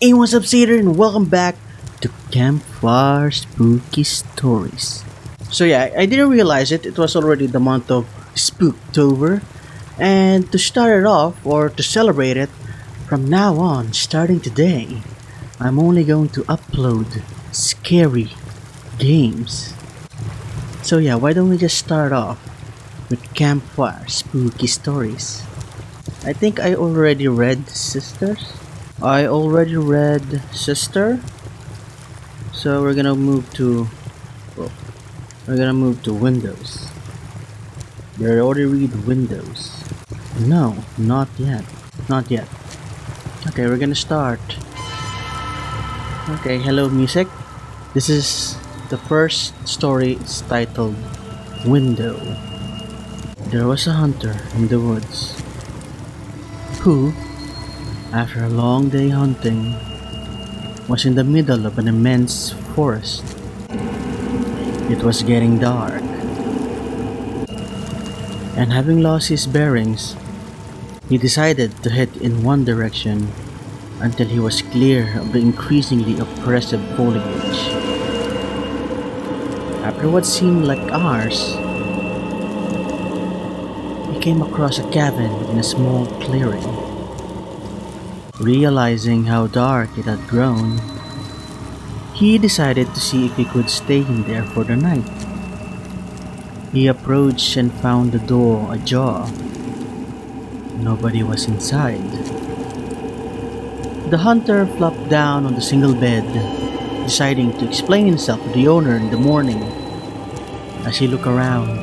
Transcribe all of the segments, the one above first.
Hey, what's up, Sater, and welcome back to Campfire Spooky Stories. So yeah, I didn't realize it. It was already the month of Spooktober, and to start it off or to celebrate it, from now on, starting today, I'm only going to upload scary games. So yeah, why don't we just start off with Campfire Spooky Stories? I think I already read Sisters. I already read Sister, so well, we're gonna move to Windows. Did I already read Windows? No, not yet. Not yet. Okay, we're gonna start. Okay, hello music. This is the first story. It's titled Window. There was a hunter in the woods who, after a long day hunting, was in the middle of an immense forest. It was getting dark, and having lost his bearings, he decided to head in one direction until he was clear of the increasingly oppressive foliage. After what seemed like hours, he came across a cabin in a small clearing. Realizing how dark it had grown, he decided to see if he could stay in there for the night. He approached and found the door ajar. Nobody was inside. The hunter flopped down on the single bed, deciding to explain himself to the owner in the morning. As he looked around,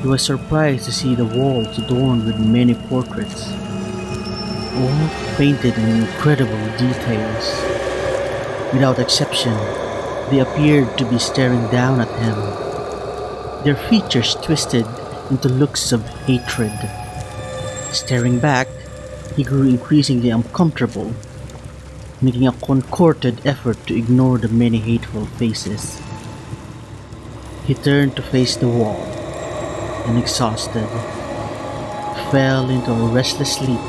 he was surprised to see the walls adorned with many portraits, all painted in incredible details. Without exception, they appeared to be staring down at him, their features twisted into looks of hatred. Staring back, he grew increasingly uncomfortable, making a concerted effort to ignore the many hateful faces. He turned to face the wall and, exhausted, fell into a restless sleep,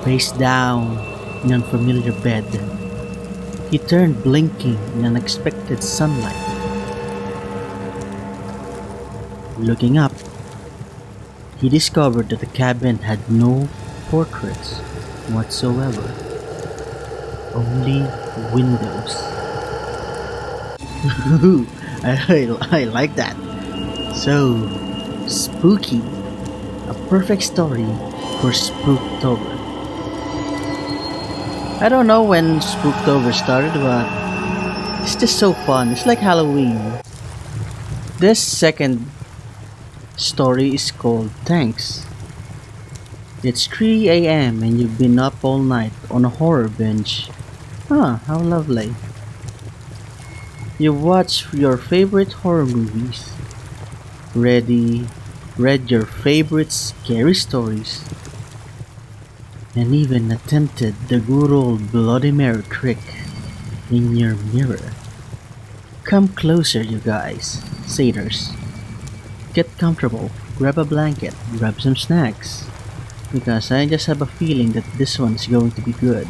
face down in an unfamiliar bed. He turned blinking in unexpected sunlight. Looking up, he discovered that the cabin had no portraits whatsoever, only windows. I like that. So spooky. A perfect story for Spooktober. I don't know when Spooktober started, but it's just so fun. It's like Halloween. This second story is called Thanks. It's 3 a.m. and you've been up all night on a horror binge. How lovely. You watch your favorite horror movies, read your favorite scary stories, and even attempted the good old Bloody Mary trick in your mirror. Come closer, you guys, satyrs. Get comfortable, grab a blanket, grab some snacks, because I just have a feeling that this one's going to be good.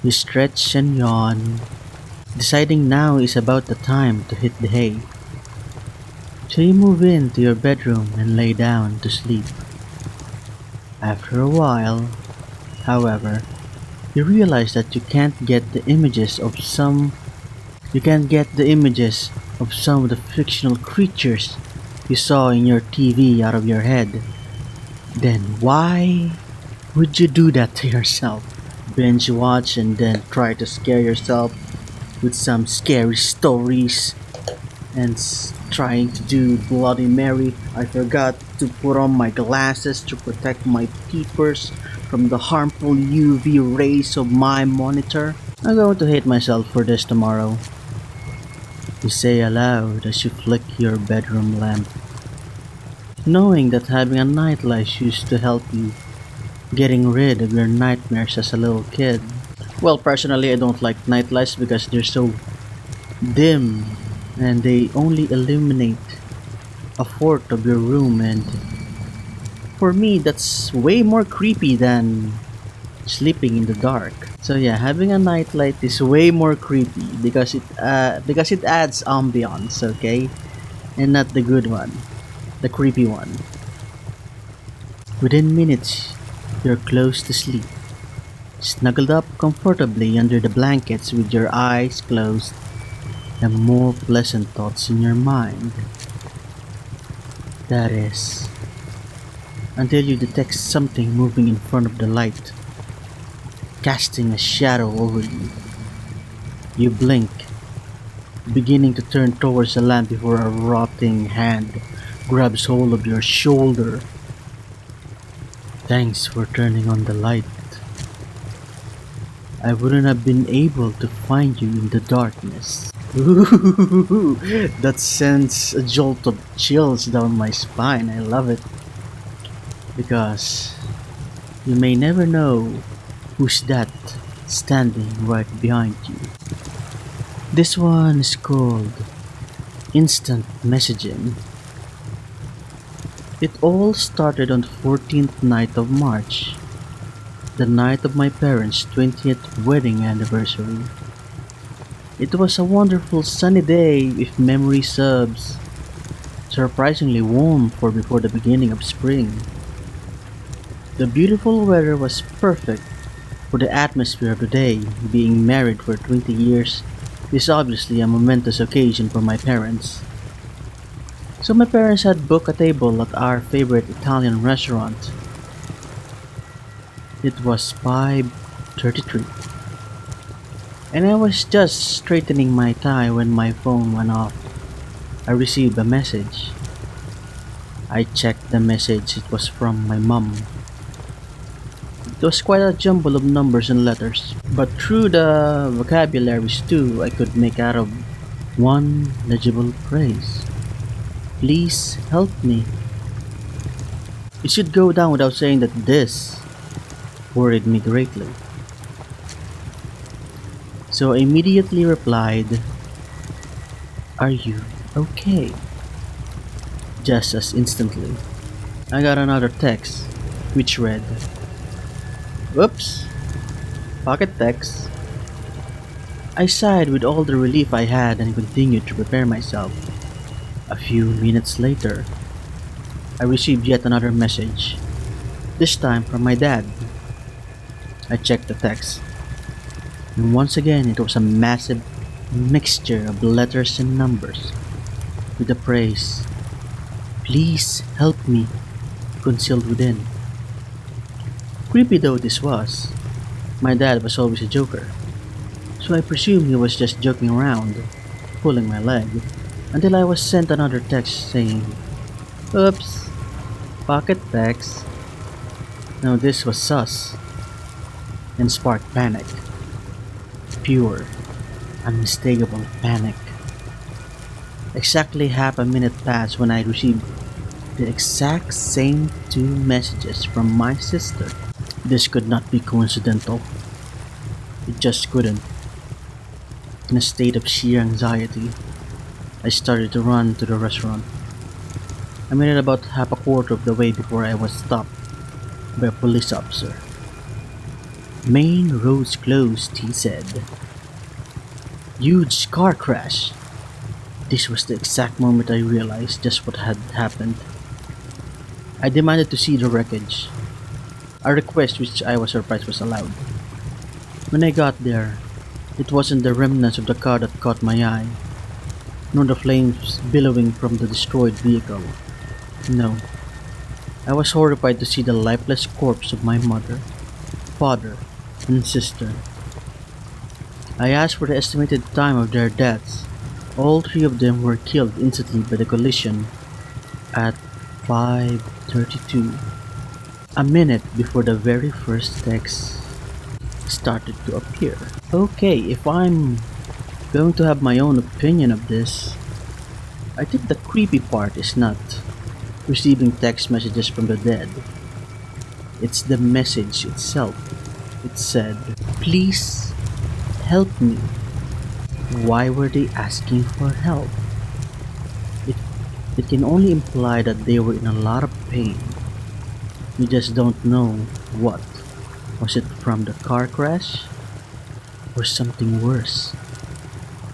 You stretch and yawn, deciding now is about the time to hit the hay. So you move into your bedroom and lay down to sleep. After a while, however, you realize that you can't get the images of some of the fictional creatures you saw in your TV out of your head. Then why would you do that to yourself? Binge watch and then try to scare yourself with some scary stories and trying to do Bloody Mary. I forgot to put on my glasses to protect my peepers from the harmful UV rays of my monitor. I'm going to hate myself for this tomorrow. You say aloud as you flick your bedroom lamp, knowing that having a nightlight used to help you getting rid of your nightmares as a little kid. Well, personally, I don't like nightlights because they're so dim and they only illuminate a fourth of your room, and for me, that's way more creepy than sleeping in the dark. So yeah, having a nightlight is way more creepy because it adds ambiance, okay? And not the good one, the creepy one. Within minutes, you're close to sleep, snuggled up comfortably under the blankets with your eyes closed and more pleasant thoughts in your mind. That is, until you detect something moving in front of the light, casting a shadow over you. You blink, beginning to turn towards the lamp before a rotting hand grabs hold of your shoulder. Thanks for turning on the light. I wouldn't have been able to find you in the darkness. Ooh, that sends a jolt of chills down my spine. I love it. Because you may never know who's that standing right behind you. This one is called instant messaging. It all started on the 14th night of March, the night of my parents' 20th wedding anniversary. It was a wonderful sunny day if memory serves, surprisingly warm for before the beginning of spring. The beautiful weather was perfect for the atmosphere of the day. Being married for 20 years is obviously a momentous occasion for my parents. So my parents had booked a table at our favorite Italian restaurant. It was 5:33, and I was just straightening my tie when my phone went off. I received a message. I checked the message. It was from my mom. It was quite a jumble of numbers and letters, but through the vocabularies too, I could make out of one legible phrase. Please help me. It should go down without saying that this worried me greatly. So I immediately replied, "Are you okay?" Just as instantly, I got another text, which read, "Oops, pocket text." I sighed with all the relief I had and continued to prepare myself. A few minutes later, I received yet another message, this time from my dad. I checked the text, and once again it was a massive mixture of letters and numbers, with the phrase, "Please help me," concealed within. Creepy though this was, my dad was always a joker, so I presumed he was just joking around, pulling my leg, until I was sent another text saying, "Oops, pocket text." Now this was sus, and sparked panic. Pure, unmistakable panic. Exactly half a minute passed when I received the exact same two messages from my sister. This could not be coincidental. It just couldn't. In a state of sheer anxiety, I started to run to the restaurant. I made it about half a quarter of the way before I was stopped by a police officer. "Main roads closed," he said. "Huge car crash." This was the exact moment I realized just what had happened. I demanded to see the wreckage, a request which I was surprised was allowed. When I got there, it wasn't the remnants of the car that caught my eye, nor the flames billowing from the destroyed vehicle. No, I was horrified to see the lifeless corpse of my mother, father, and sister. I asked for the estimated time of their deaths. All three of them were killed instantly by the collision at 5:32, a minute before the very first text started to appear. Okay, if I'm going to have my own opinion of this, I think the creepy part is not receiving text messages from the dead. It's the message itself. It said, "Please help me." Why were they asking for help? It, it can only imply that they were in a lot of pain. You just don't know what. Was it from the car crash or something worse?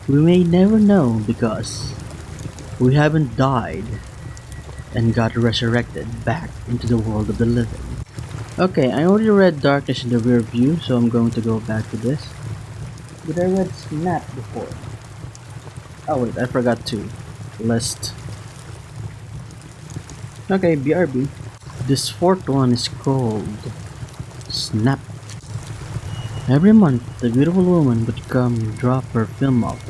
We may never know because we haven't died and got resurrected back into the world of the living. Okay, I already read Darkness in the Rear View, so I'm going to go back to this. But I read Snap before. Oh wait, I forgot to list. Okay, BRB. This fourth one is called Snap. Every month, the beautiful woman would come drop her film off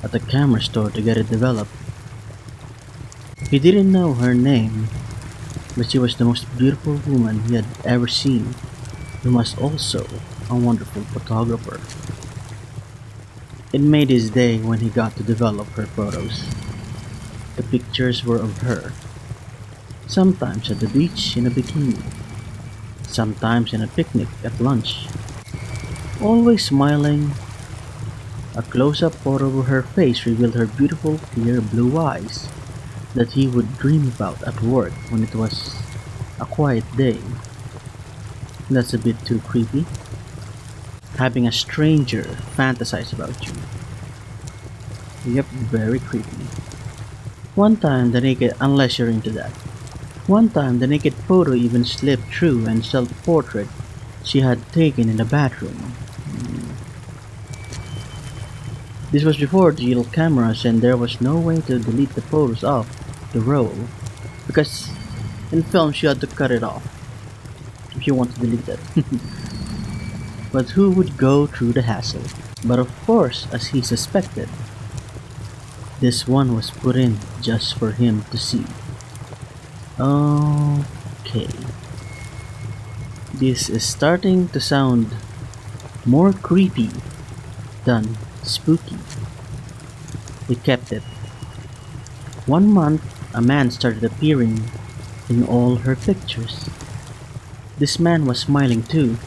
at the camera store to get it developed. He didn't know her name, but she was the most beautiful woman he had ever seen. He was also a wonderful photographer. It made his day when he got to develop her photos. The pictures were of her, sometimes at the beach in a bikini, sometimes in a picnic at lunch. Always smiling, a close-up photo of her face revealed her beautiful, clear blue eyes that he would dream about at work when it was a quiet day. That's a bit too creepy. Having a stranger fantasize about you. Yep, very creepy. One time the naked, unless you're into that. One time the naked photo even slipped through and self-portrait she had taken in the bathroom. This was before digital cameras and there was no way to delete the photos off the roll because in film you had to cut it off if you want to delete it. But who would go through the hassle? But of course, as he suspected, this one was put in just for him to see. Okay. This is starting to sound more creepy than spooky. We kept it. One month, a man started appearing in all her pictures. This man was smiling too,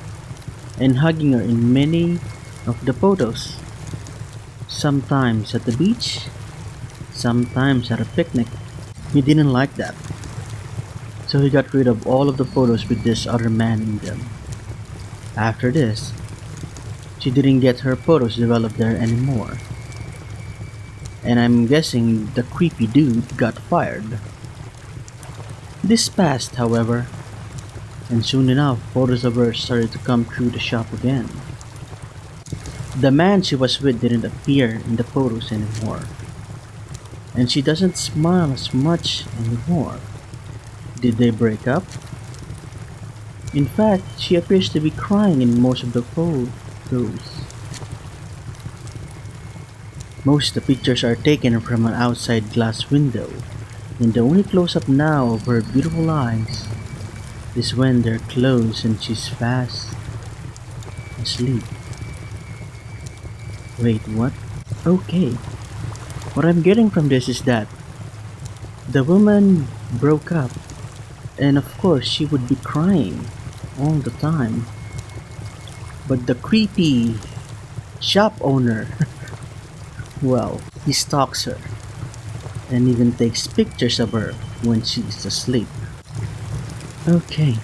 and hugging her in many of the photos. Sometimes at the beach, sometimes at a picnic. He didn't like that, so he got rid of all of the photos with this other man in them. After this, she didn't get her photos developed there anymore. And I'm guessing the creepy dude got fired. This passed, however, and soon enough photos of her started to come through the shop again. The man she was with didn't appear in the photos anymore, and she doesn't smile as much anymore. Did they break up? In fact, she appears to be crying in most of the photos. Most of the pictures are taken from an outside glass window, and the only close-up now of her beautiful eyes is when they're closed and she's fast asleep. Wait, what? Okay. What I'm getting from this is that the woman broke up, and of course she would be crying all the time. But the creepy shop owner, well, he stalks her and even takes pictures of her when she's asleep. Okay,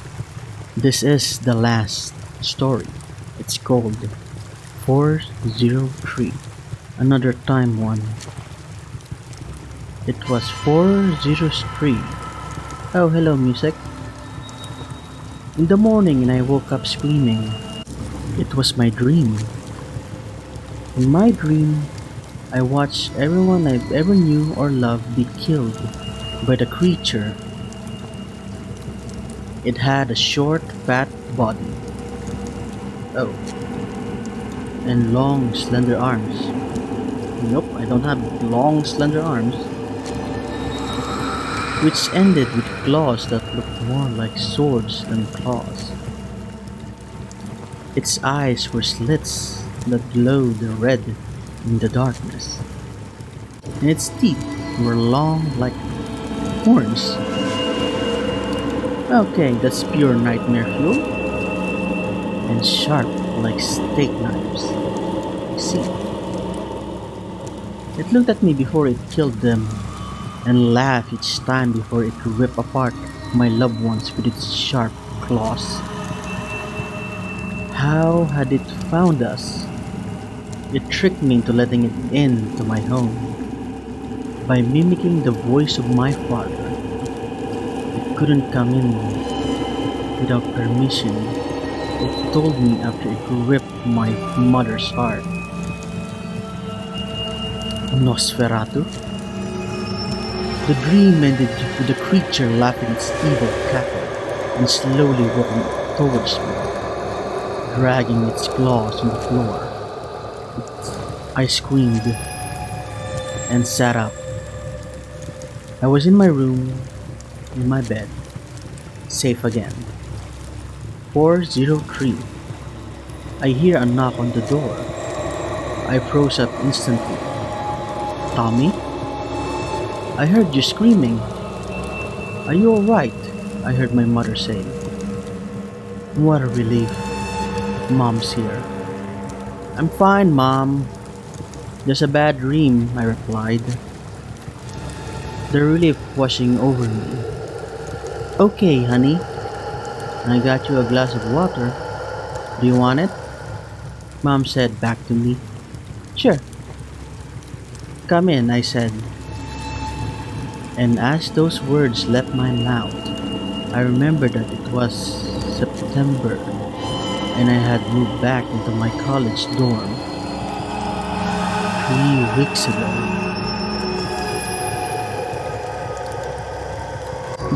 this is the last story. It's called 403, another time one. It was 403. Oh, hello, music. In the morning, and I woke up screaming. It was my dream. In my dream, I watched everyone I ever knew or loved be killed by the creature. It had a short, fat body. Oh. And long, slender arms. Nope, I don't have long, slender arms. Which ended with claws that looked more like swords than claws. Its eyes were slits that glowed red in the darkness, and its teeth were long like horns. Okay, that's pure nightmare fuel, and sharp like steak knives. I see. It looked at me before it killed them, and laughed each time before it ripped apart my loved ones with its sharp claws. How had it found us? It tricked me into letting it into my home. By mimicking the voice of my father, it couldn't come in without permission. It told me after it ripped my mother's heart. Nosferatu? The dream ended with the creature laughing its evil cackle and slowly walking towards me, dragging its claws on the floor. I screamed and sat up. I was in my room, in my bed, safe again. 403. I hear a knock on the door. I froze up instantly. Tommy? I heard you screaming. Are you alright? I heard my mother say. What a relief. Mom's here. I'm fine, Mom. Just a bad dream, I replied, the relief washing over me. Okay, honey. I got you a glass of water. Do you want it? Mom said back to me. Sure. Come in, I said. And as those words left my mouth, I remembered that it was September and I had moved back into my college dorm 3 weeks ago.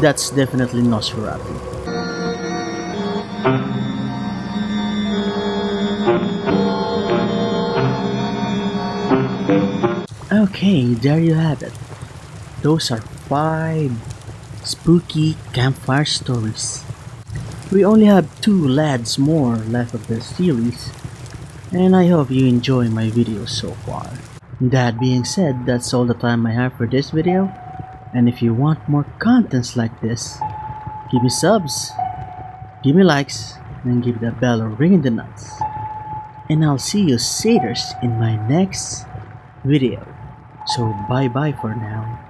That's definitely Nosferatu. Okay, there you have it. Those are 5 spooky campfire stories. We only have 2 lads more left of this series, and I hope you enjoy my videos so far. That being said, that's all the time I have for this video, and if you want more contents like this, give me subs, give me likes, and give that bell a ring in the nuts. And I'll see you satyrs in my next video. So bye bye for now.